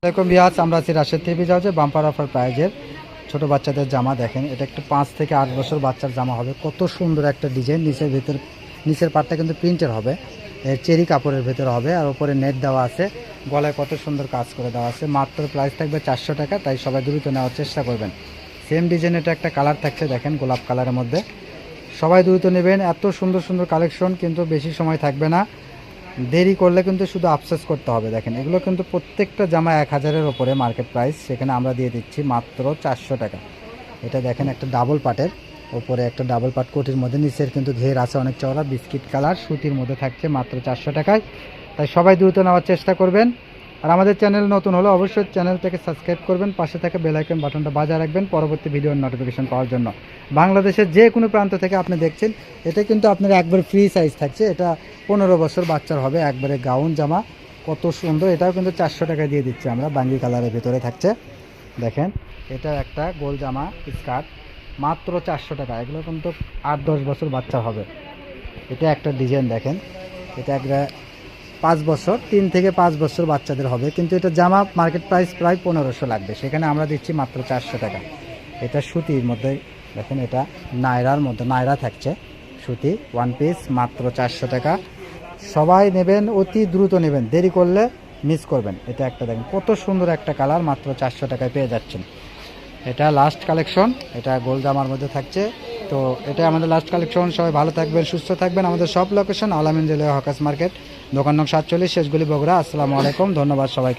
এরকম বিয়াজ আমরা আছি রাশেদ টিভি যাও যে বাম্পার অফার প্রাইজের ছোট বাচ্চাদের জামা দেখেন। এটা একটু 5 থেকে 8 বছর বাচ্চার জামা হবে। কত সুন্দর একটা ডিজাইন, নিচের পাটটা কিন্তু প্রিন্টের হবে, চেরি কাপড়ের ভেতরে হবে, আর উপরে নেট দেওয়া আছে, গলায় কত সুন্দর কাজ করে দেওয়া আছে। মাত্র প্রাইস থাকবে 400 টাকা, তাই সবাই দ্রুত নেওয়ার চেষ্টা করবেন। সেম ডিজাইন এটা একটা কালার থাকছে দেখেন, গোলাপ কালারের মধ্যে। সবাই দ্রুত নেবেন, এত সুন্দর সুন্দর কালেকশন, কিন্তু বেশি সময় থাকবে না, দেরি করলে কিন্তু শুধু আফসোস করতে হবে। দেখেন এগুলো কিন্তু প্রত্যেকটা জামা 1000-এর ওপরে মার্কেট প্রাইস, সেখানে আমরা দিয়ে দিচ্ছি মাত্র 400 টাকা। এটা দেখেন একটা ডাবল পাটের ওপরে একটা ডাবল পাট কোটির মধ্যে, নিচের কিন্তু ঘের আছে অনেক চওড়া, বিস্কিট কালার সুতির মধ্যে থাকছে মাত্র 400 টাকায়। তাই সবাই দ্রুত নেওয়ার চেষ্টা করবেন। আর আমাদের চ্যানেল নতুন হলে অবশ্যই চ্যানেলটাকে সাবস্ক্রাইব করবেন, পাশে থাকা বেল আইকন বাটনটা বাজায় রাখবেন পরবর্তী ভিডিওর নোটিফিকেশন পাওয়ার জন্য। বাংলাদেশের যে কোনো প্রান্ত থেকে আপনি দেখছেন, এটা কিন্তু আপনার একবার ফ্রি সাইজ থাকছে। এটা 15 বছর বাচ্চার হবে, একবারে গাউন জামা, কত সুন্দর। এটাও কিন্তু 400 টাকা দিয়ে দিচ্ছি আমরা, বাঙ্গি কালারের ভিতরে থাকছে দেখেন। এটা একটা গোল জামা স্কার্ট, মাত্র 400 টাকা। এগুলো কিন্তু 8-10 বছর বাচ্চা হবে। এটা একটা ডিজাইন দেখেন, এটা একটা 5 বছর, 3 থেকে 5 বছর বাচ্চাদের হবে, কিন্তু এটা জামা মার্কেট প্রাইস প্রায় 1500 লাগবে, সেখানে আমরা দিচ্ছি মাত্র 400 টাকা। এটা সুতির মধ্যে দেখেন, এটা নায়রার মধ্যে নায়রা থাকছে, সুতি ওয়ান পিস, মাত্র 400 টাকা। সবাই নেবেন, অতি দ্রুত নেবেন, দেরি করলে মিস করবেন। এটা একটা দেখেন কত সুন্দর একটা কালার, মাত্র 400 টাকায় পেয়ে যাচ্ছেন। এটা লাস্ট কালেকশন, এটা গোল জামার মধ্যে থাকছে। তো এটা আমাদের লাস্ট কালেকশন। সবাই ভালো থাকবেন, সুস্থ থাকবেন। আমাদের সব লোকেশন আলামিন জেলা হকাস মার্কেট, দোকান নং 47, শেষগুলি বগুড়া। আসসালামু আলাইকুম, ধন্যবাদ সবাইকে।